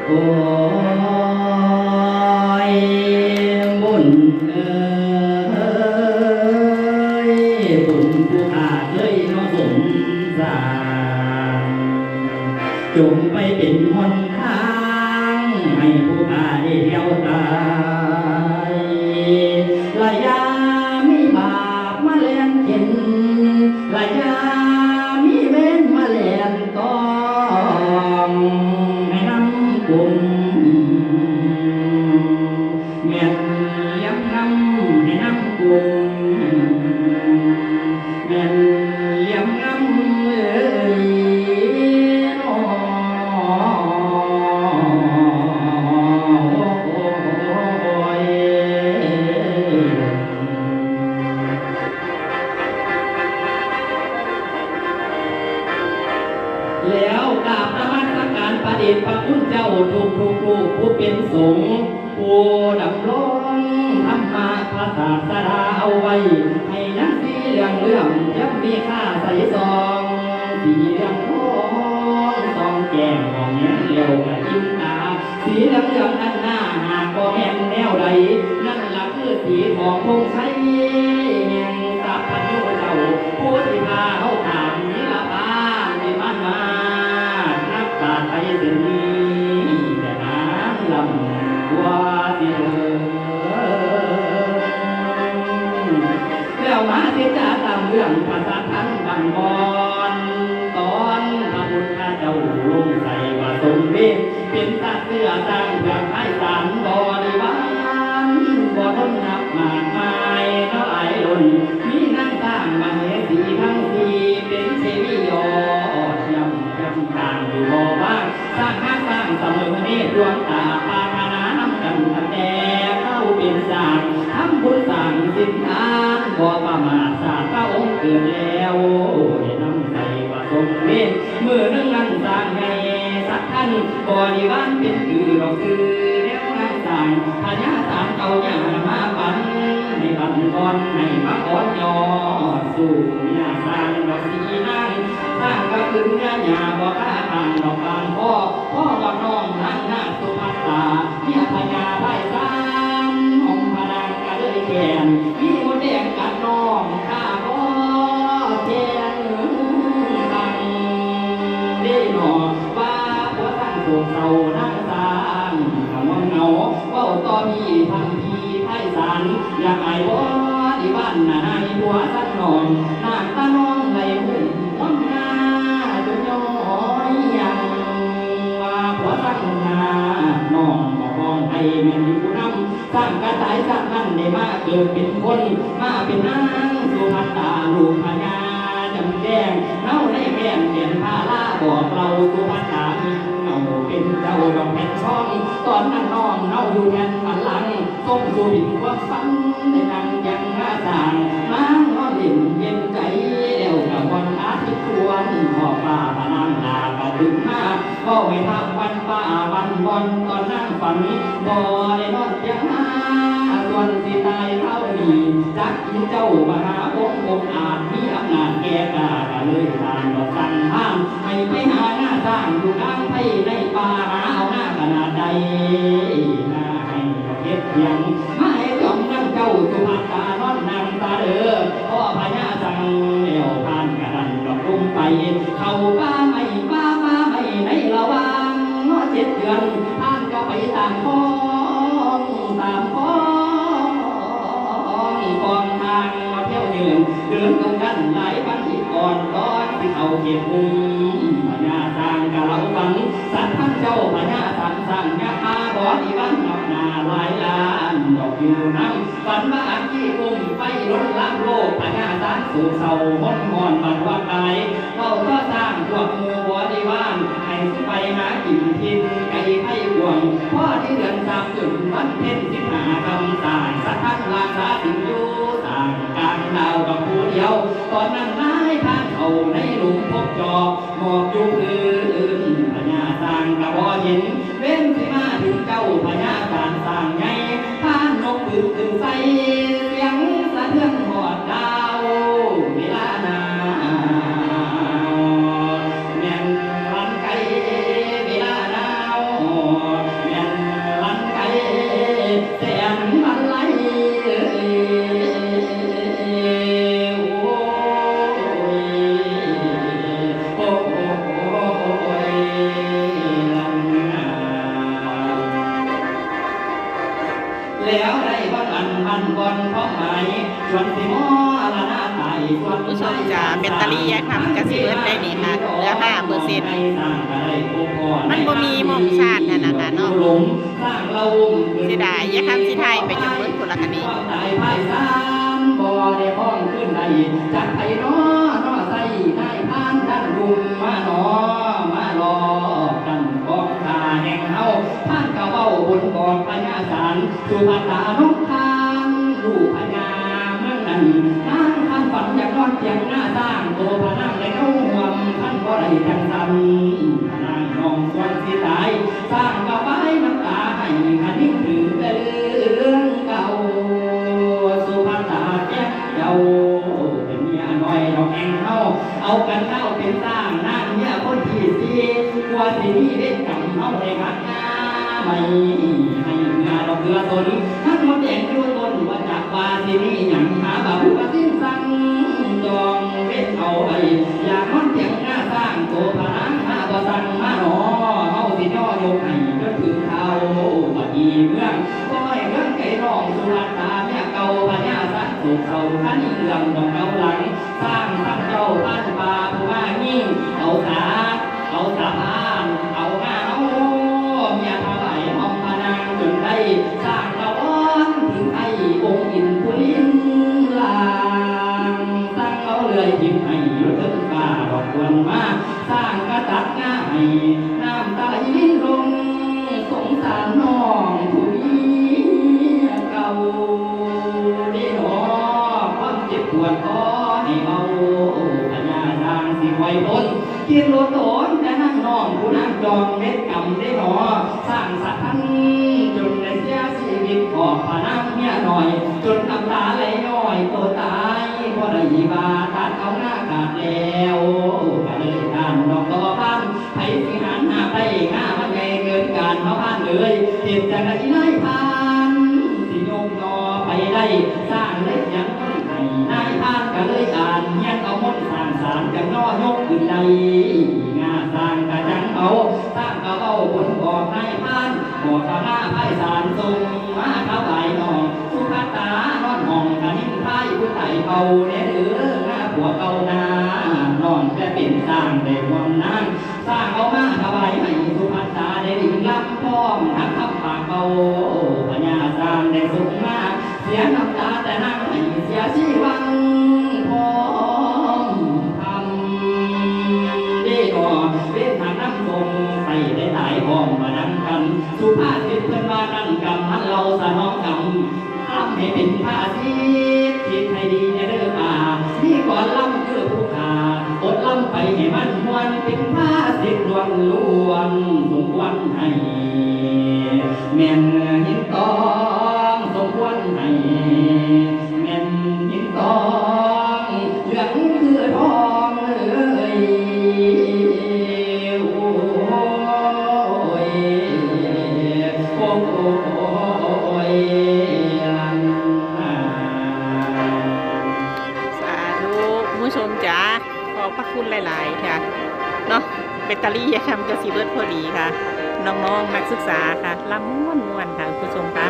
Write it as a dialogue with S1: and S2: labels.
S1: โอ้ยบุญบุญผู้ขาดเลยน้อสงสารจงไปเป็นหนทางให้ผู้ขาได้เที่ยวตายระยะมีบาปมาเลียนเข็นระยะมีเว้นมาเลียนต้องให้นำกลุ่มแม่นเลี้ยงนำให้นำกลุ่มแม่นเลี้ยงนำน้อแล้วกราบนมัสการประเดชพระคุณเจ้าทุกผู้เป็นสงฆ์ผู้ดำรงธรรมะพระศาสดาเอาไว้ให้นักสีเหลืองยังมีค่าใส่ซองสีเหลืองทองซองแก้งมองเงี้ยเร็วกระยิ้มตาสีเหลืองนั่นหน้าหากบ่แม่นแนวใดนั่นล่ะคือสีของพงไชัยแห่งสัพพะยุเจ้าผู้ที่พาเขาถามนิรพานในบ้านมานักปราชญ์ไทยเส้นนี้แต่น้ำลำว่าสิเถิดแล้วมาเสียจ่าตามเรื่องภาษาทันบันบอนตอนพระพุทธเจ้าลงใส่ว่าทรงเวทเป็นตาเสื้อสร้างเพื่อให้สารบริวารบ่ทนนับมากมายน้อยล้นมีนั่งสร้างมาเหสีทั้งสี่เป็นเชวิยอดเยี่ยมต่างอยู่บ่ว่างสร้างห้างสร้างเสมอเนตรดวงตาปาคณาน้ำกันตั้งแต่เข้าเป็นสร้างทำบุญสร้างสินทานบ่ประมาทศาสตร์พระองค์เกิดแล้วได้นำใจว่าทรงเวทมือนึงนั่งสร้างไงสักท่านบริวารเป็นคือดอกคือแล้วงานสร้างพญาสามเก่าอย่างมาปันให้บันก่อนให้มาอ่อนยอดสู่ญาสร้างดอกสีนั่งสร้างก็คืนญาหยาบ่กล้าทางดอกบางพ่อว่าน้องนั่งหน้าสุภัตตาเนี่ยพญาได้สร้างห้องพนังก็เลยแขนมีมดแดงกัดน้องข้าบ่แทนตังได้หนอว่าผัวตั้งโศกเศร้านั่งสร้างคำว่าเงาเว้าต่อพี่ทำพี่ไทยสารอยากอายบ่ที่บ้านน่ะให้ผัวสักหน่อยหน้าตาน้องไหลหุ่นน้องหน้าจนย้อยยังว่าผัวตั้งหน้าน้องบอกมองให้แม่นอยู่น้ำสร้างกระต่ายสร้างนั่นได้มาเกิดเป็นคนมาเป็นนางสุภัตตาลูกพญาจำแจ้งเน่าได้แก่นเขียนพาลาบอกเราสุภัตตาเน่าเป็นเจ้าดอกแผ่นช่องตอนนั้นน้องเน่าอยู่แทนพลังส้มสู่หินความฝันได้นั่งยังหน้าต่างมาง้อเล่นเย็นใจเดี่ยวกับวันอาทิตย์ควรพ่อป้าพนางตากระดึงมาก็ให้ทักวันป้าวันบอลตอนนั่งฝันบ่ได้นอนเตียงหน้าส่วนสิตายเท่านี้จักยินเจ้ามหาองค์อาจมีอำนาจแก่กาก็เลยทานดอกสั่งห้ามให้ไปหาหน้าสร้างอยู่กลางไผ่ในป่าหาเอาหน้าขนาดใดหน้าให้เก็บเพียงมาให้จอมนั่งเจ้าสุภัตตานอนนางตาเด้อพ่อพญาสั่งเลี้ยวผ่านกระดันดอกลุ่มไปเข้าป่าไม่ในระหว่าง7 เดือนท่านก็ไปตามคองกองทางมาเที่ยวเดินตรงกันหลายวันที่ก่อนตอนที่เขาเก็บมุมพญาสร้างกะเราฝันสัตว์ท่านเจ้าพญาสร้างยาอาบ่อที่บ้านนอกนาหลายล้านดอกอยู่น้ำฝันว่าอันที่กุ้มไฟล้นล้างโลกพญาสร้างสู่เศร้าห้อนบัดว่าตายเราก็สร้างพวกหมู่บ่อที่บ้านให้ไปหากินทินไก่ไผ่กวงพ่อที่เดือน3 ขึ้นวันเพ็ญ15 คำสร้างสัตว์ท่านลางสาสิงอยู่ต่างกลางดาวกับผู้เดียวตอนนั้นนายพานเขาในหลุมพบจอบหมอบอยู่พื้นพญาสร้างกะบ่เห็นเว้นสิมาถึงเจ้าพญาสร้างใหญ่พานนกปืนขึ้นใส่เสียงสะเทือนหอดดาวเวลานาแม่นรันไกลเวลาดาว
S2: ได้นี่ค่ะเหลือ5%มันบ่มีหม่องชาตินั่นนะคะเนาะเสียดายอย่าคำสิไทยไปจนเบิดคนละคันนี้
S1: บ่ได้พ้องขึ้นใดจากไผน้อใส่ได้พานท่านลุงมารอกันกองตาแห่งเฮาท่านก็เว้าบนบอกพญาสารสุภัตตานกทานลูกพญาเมืองนั้นนางท่านฝันอยากนอนเตียงหน้าสร้างโตพนังในเฮาห่วมท่านบ่ได้จังสันพนังน้องส่วนสิตายสร้างก็ไว้น้ำตาให้คันนิ่งถือแต่เรื่องเก่าสุภัตตาแก้เจ้าเป็นเมียน้อยดอกแองเฮาเอากันเล่าเป็นสร้างนางเมียคนที่สี่กว่าสิมีเล่นกับเฮาได้หักงาไม่ให้งาดอกเกลือตนทั้งหมดแดงอยู่ตนว่าจากว่าสิมีหยังหาบ่าวกระสิ้นสั่งจองเล่นเอาไว้อยากนอนเตียงหน้าสร้างโตพนังหาบ่สั่งมาหนอเฮาสิย่อยกให้จนถึงเท่าบัดนี้เมืองก้อยเมืองไก่น้องสุรัตตาเมียเก่าพญาสัตว์สุขเขาขันเรื่องดอกเก่าหลังสร้างทำเจ้าบ้านป่าผู้ว่ายิ่งเอาสาพานเอางาเอาเมียถวายหอมพนางจนได้สร้างกระวอนถึงไอ้องค์อินทุลินลางสร้างเอาเลื่อยยิ้มให้ยุทธป่าดอกควนมาสร้างกระตักหน้าให้น้ำตาลิ้นลงสงสารน้องผู้นี้เก่าได้หนอความเจ็บปวดขอให้เบาพญาสร้างสิไว้พ้นคิดโลดโตนแต่นั่งนอนผู้นั่งจองเม็ดกำได้หนอสร้างสัตว์ทันจนได้เสียชีวิตขอบพนังเมียหน่อยจนน้ำตาไหลย้อยตัวตายพอได้บาตัดเอาหน้ากาดแล้วก็เลยทานดอกตอพันไผสิหันหน้าไปหน้ามันใหญ่เกินการเขาพันเลยเห็นจากไหนนายพานสิโยมยอไปได้สร้างเล็กยังไม่ให้นายพานก็เลยอ่านเฮียนเอามนต์สร้างสารจังน้อยกขึ้นใดงาสร้างกระจังเอาสร้างกระเบ้าบนบอกนายพานบอกข้าหน้าไพศาลทรงมาถวายน้องสุภัตตานอนห้องกันนิ่งไทยผู้ไต่เก่าเนื้อหน้าผัวเก่านานอนแต่เป็นสร้างได้ความนางสร้างเอามาถวายให้สุภัตตาได้ดิ่งลำพร้อมทักทับปากเบาพญาสร้างได้สุขมาเสียน้ำตาแต่นั่งให้เสียชีวังพร้อมทำได้หนอเวททางน้ำทรงใส่ได้หลายห้องมานั่งกันสุภาษิตเพื่อนว่านั่งกำหันเราสะน้องกำทำให้เป็นภาษีคิดให้ดีในเรื่องมานี่ก่อนล่ำคือผู้ขาอดล่ำไปให้มันมวนเป็นภาษิตล้วนสมควรให้แม่นหินตองสมควรให้แม่นหินตองเหลืองคือทองเลยโอ้ยโอ้ย
S2: สาธุคุณผู้ชมจ๋าขอบพระคุณหลายๆค่ะเนาะแบตเตอรี่ยาคำจะสีเบิร์ดพอดีค่ะน้องๆนักศึกษาค่ะลำม่วนๆค่ะคุณผู้ชมค่ะ